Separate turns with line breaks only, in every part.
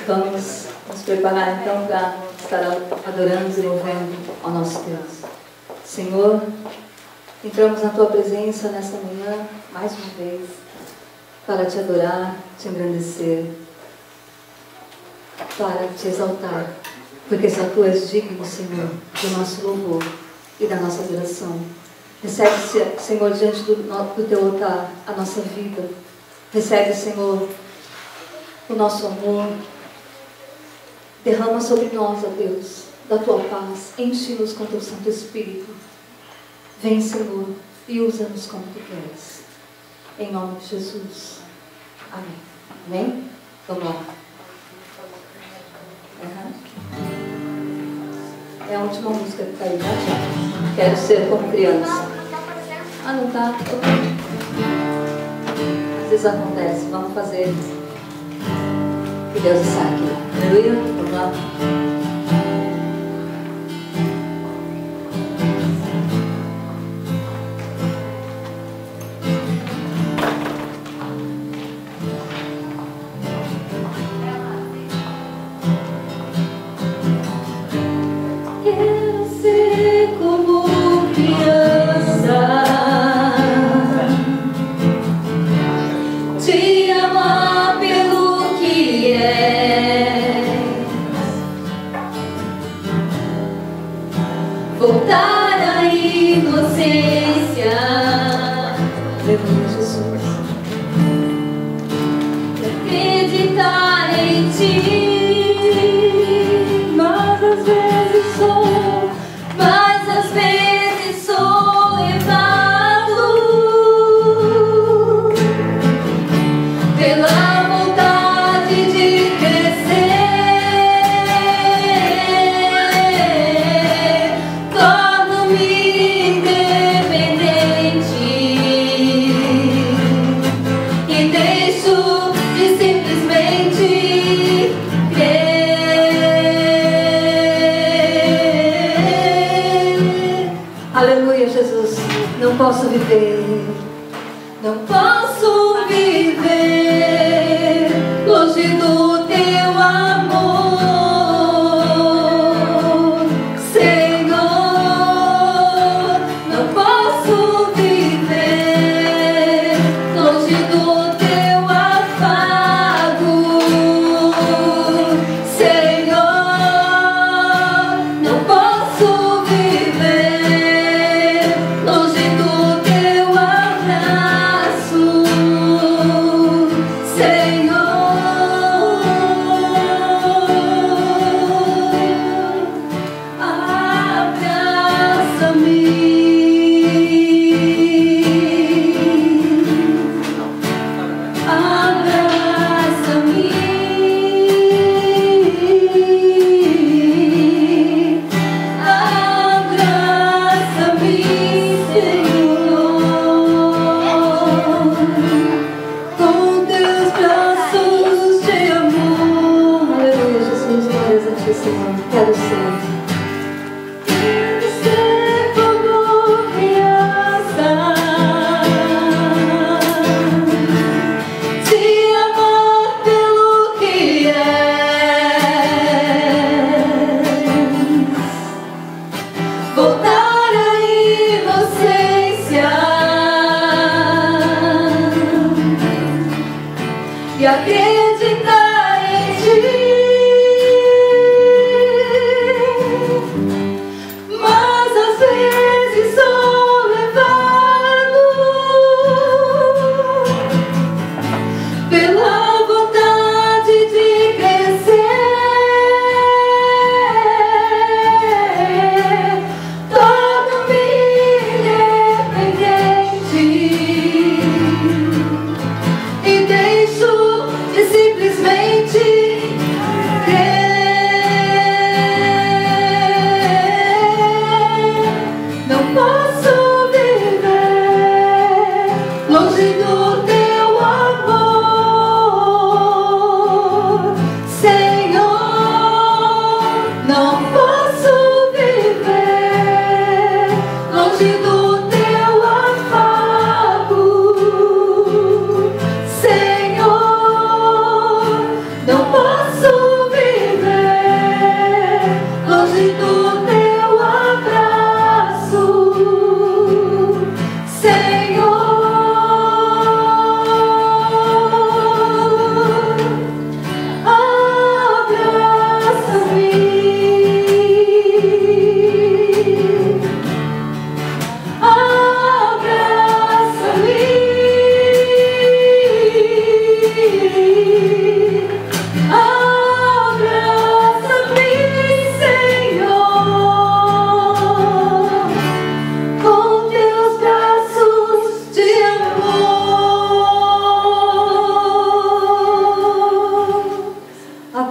Vamos nos preparar então para estar adorando e louvando ao nosso Deus. Senhor, entramos na Tua presença nesta manhã, mais uma vez, para Te adorar, Te engrandecer, para Te exaltar, porque só Tu és digno, Senhor, do nosso louvor e da nossa adoração. Recebe, Senhor, diante do Teu altar a nossa vida. Recebe, Senhor, o nosso amor. Derrama sobre nós, ó Deus, da Tua paz. Enche-nos com Teu Santo Espírito. Vem, Senhor, e usa-nos como Tu queres. Em nome de Jesus. Amém. Amém? Vamos lá. É a última música que está aí, né? Quero ser como criança. Ah, não está? Às vezes acontece. Vamos fazer. Que Deus está aqui. Aleluia. Vamos lá. Quero ser como criança, te amar pelo que é, voltar à inocência. Aleluia, Jesus. Acreditar em Ti. Mas às vezes sou levado pela vontade de crescer. Torno-me independente e deixo de simplesmente crer. Aleluia, Jesus. Não posso viver longe do Teu amor, Senhor. Não posso viver longe do Teu afago, Senhor. Não posso viver longe do Teu abraço, Senhor. Senhor, quero ser como criança, te amar pelo que é, voltar à inocência e acreditar em Ti. Simplesmente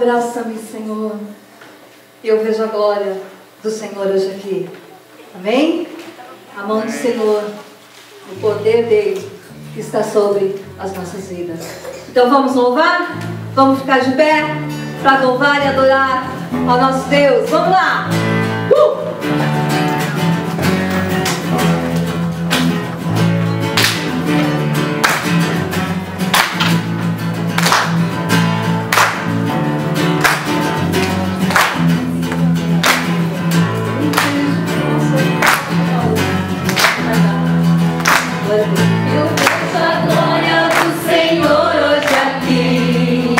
Abraça-me, Senhor. E eu vejo a glória do Senhor hoje aqui. Amém? A mão do Senhor, o poder dele que está sobre as nossas vidas. Então vamos louvar? Vamos ficar de pé para louvar e adorar ao nosso Deus. Vamos lá!
Eu vejo a glória do Senhor hoje aqui,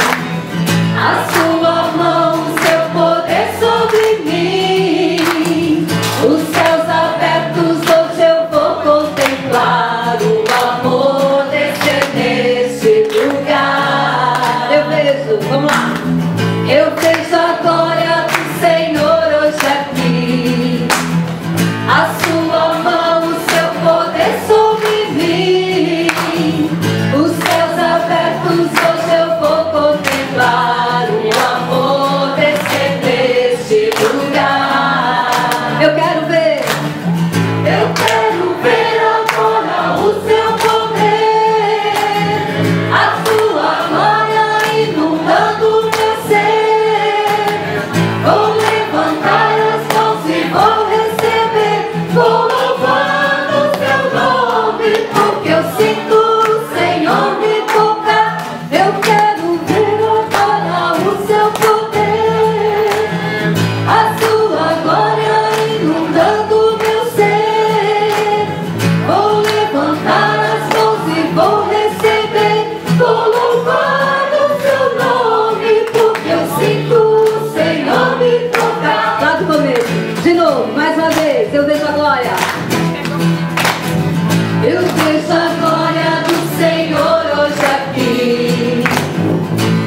a sua mão, o seu poder sobre mim. Os céus abertos hoje eu vou contemplar o amor descer neste lugar.
Eu vejo, vamos lá.
Eu vejo a glória do Senhor hoje aqui, a sua mão, o seu poder sobre mim. Os céus abertos hoje eu vou contemplar o amor descer neste lugar.
Eu quero ver.
Eu quero ver agora o seu poder, a sua glória inundando meu ser. Vou levantar as mãos e vou receber, vou louvar o seu nome, porque eu sinto o Senhor me tocar. Eu quero ver agora o seu poder, a sua glória inundando meu ser. Vou levantar as mãos e vou receber, vou louvar o seu nome, porque eu sinto o Senhor me tocar.
Lá do começo. De novo, mais uma vez. Eu vejo a glória.
Eu vejo a glória do Senhor hoje aqui,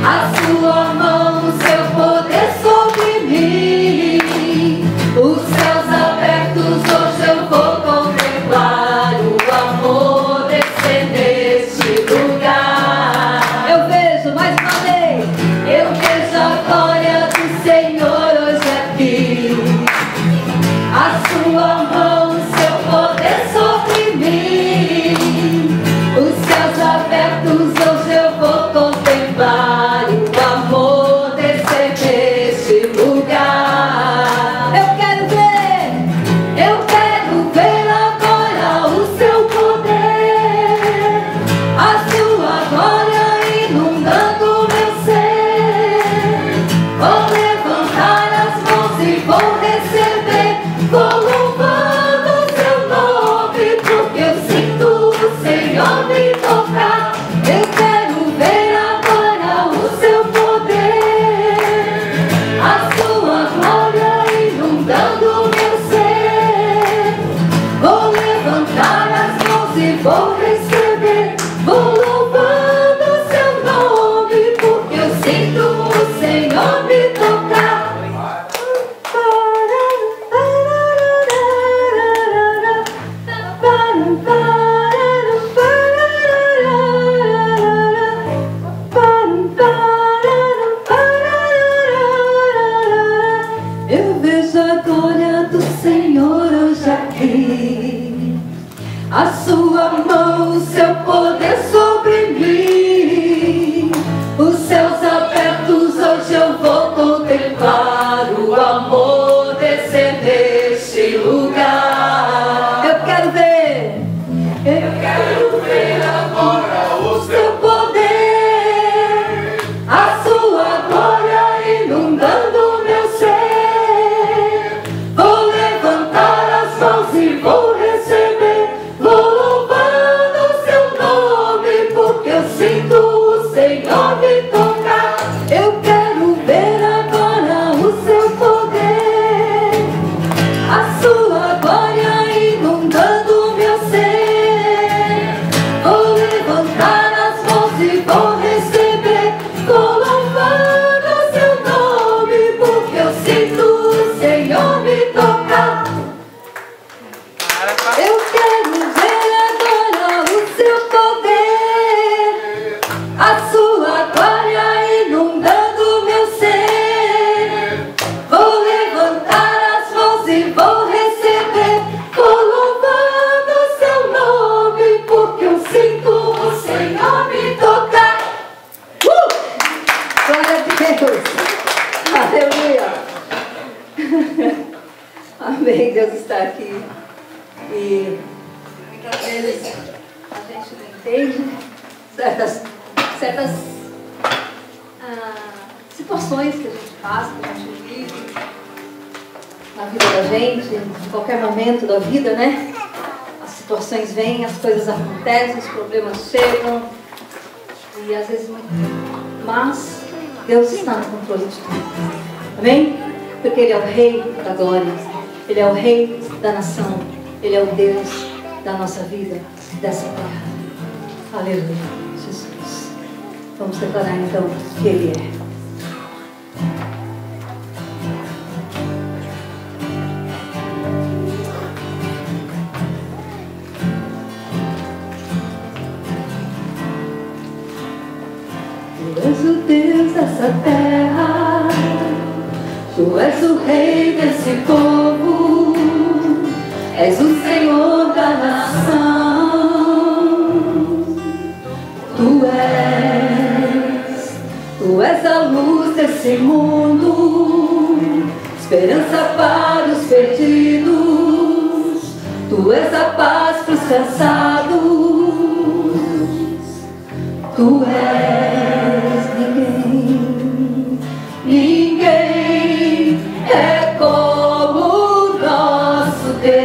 a sua mão, o seu poder sobre mim. Os céus abertos hoje eu vou contemplar o amor descer neste lugar.
Eu vejo, mais uma vez.
Eu vejo a glória do Senhor hoje aqui, a sua mão, o seu poder sobre mim. Os céus abertos hoje eu vou contemplar o amor descer neste lugar.
Eu quero ver.
Eu quero ver agora o seu poder, a sua glória inundando meu ser. Vou levantar as mãos e vou receber, vou louvar o seu nome, porque eu sinto o Senhor me tocar. Eu quero ver agora o seu poder, a sua glória inundando meu ser. Vou levantar as mãos e vou receber, vou louvar o seu nome, porque eu sinto o Senhor me tocar. Eu vejo a glória do Senhor hoje aqui, a sua mão, o seu poder sobre mim. Os céus abertos hoje eu vou contemplar o amor descer neste lugar.
Eu quero ver.
Eu quero ver agora o seu poder, a sua glória inundando meu ser. Vou levantar as mãos e vou receber, vou louvar o seu nome, porque eu sinto o Senhor me tocar. Eu quero ver agora o seu poder, a sua glória inundando meu ser. Vou levantar as mãos e vou receber, vou louvar o seu nome, porque eu sinto o Senhor me tocar. Eu quero ver agora o seu poder, a sua glória
Deus. Aleluia. Amém. Deus está aqui. E muitas vezes a gente não entende certas situações que a gente passa, que a gente vive na vida da gente, em qualquer momento da vida, né? As situações vêm, as coisas acontecem, os problemas chegam. E às vezes mas Deus está no controle de tudo. Amém? Porque Ele é o Rei da glória. Ele é o Rei da nação. Ele é o Deus da nossa vida, dessa terra. Aleluia, Jesus. Vamos declarar então que Ele é.
Tu és o Deus dessa terra, Tu és o Rei desse povo, és o Senhor da nação. Tu és a luz desse mundo, esperança para os perdidos. Tu és a paz para os cansados. Tu és ninguém é como o nosso Deus.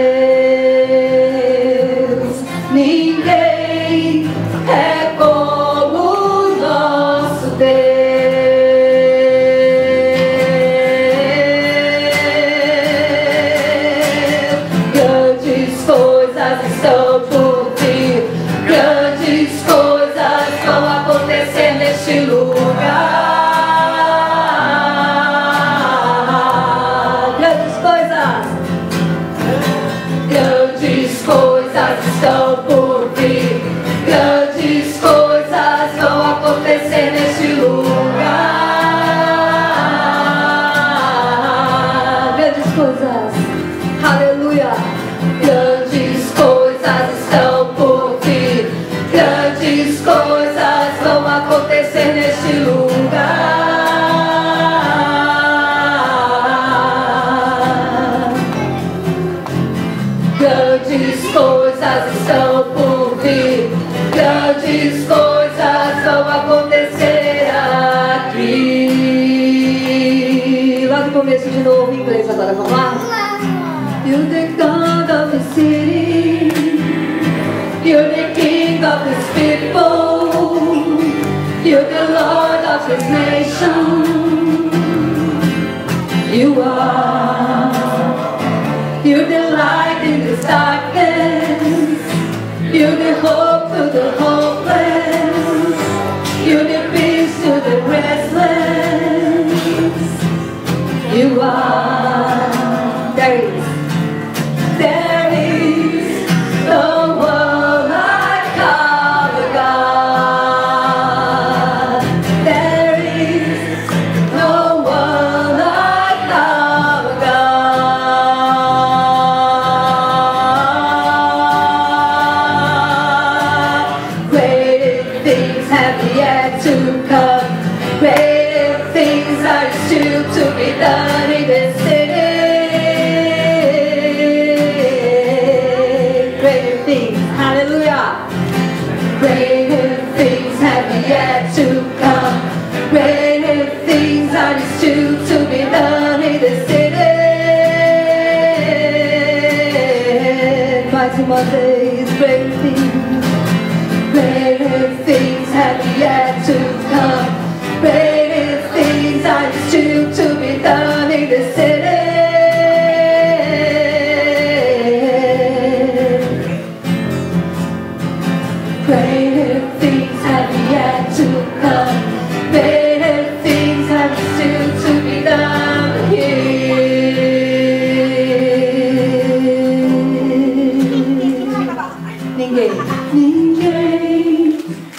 Ninguém é como o nosso Deus. Grandes coisas estão por vir, grandes coisas vão acontecer neste lugar. Grandes coisas estão por vir, grandes coisas vão acontecer neste lugar. Grandes coisas, aleluia. Grandes coisas estão por vir, grandes coisas vão acontecer neste lugar. Grandes coisas estão por vir, grandes coisas vão acontecer aqui.
Lá no começo de novo em inglês agora, vamos lá?
You're the God of the city, You're the King of His people, You're the Lord of His nation. You're the light in this darkness, You're the hope to the hopeless, You're the peace to the restless. You are. There is no one like our God. There is no one like our God. Greater things have yet to come. Greater things are still to be done in this city. Hallelujah. Greater things have yet to come. Greater things are still to be done in the city. Mighty Mondays, greater things have yet to come. Greater things are still to be done in the city. Greater things have yet to come. Greater things have still to be done here. Ninguém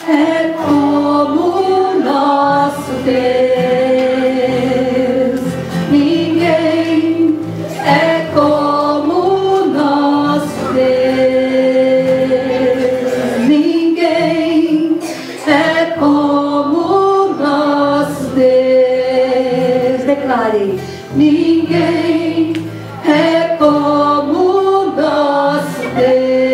é como o nosso Deus.
declarei: ninguém é como o nosso Deus.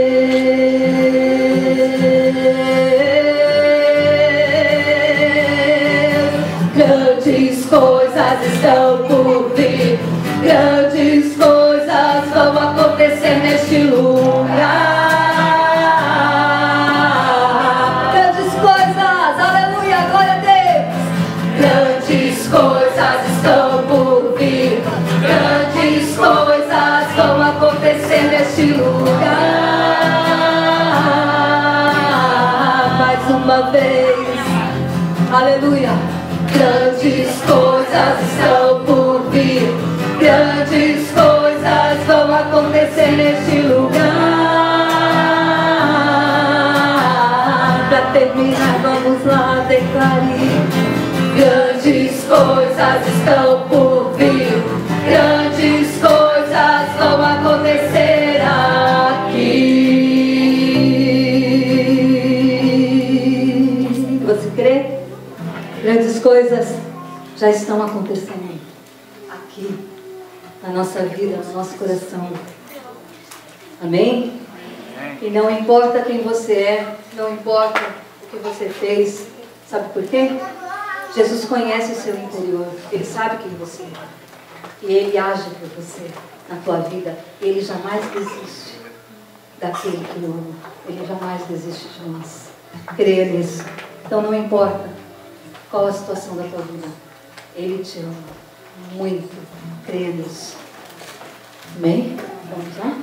Grandes coisas estão por vir, grandes coisas vão acontecer neste lugar. Grandes coisas, aleluia, glória a Deus. Grandes coisas estão por vir, grandes coisas vão acontecer neste lugar. Mais uma vez, aleluia. Grandes coisas estão por vir, grandes coisas vão acontecer neste lugar. Para terminar, vamos lá, declare: grandes coisas estão por vir, grandes coisas vão acontecer aqui. Você crê? Grandes coisas já estão acontecendo aqui, na nossa vida, no nosso coração. Amém? E não importa quem você é, não importa o que você fez, sabe por quê? Jesus conhece o seu interior, Ele sabe quem você é. E Ele age por você, na tua vida. Ele jamais desiste daquele que o ama. Ele jamais desiste de nós. Creia nisso. Então não importa qual a situação da tua vida, Ele te ama muito. Creia nisso. Amém? Vamos lá?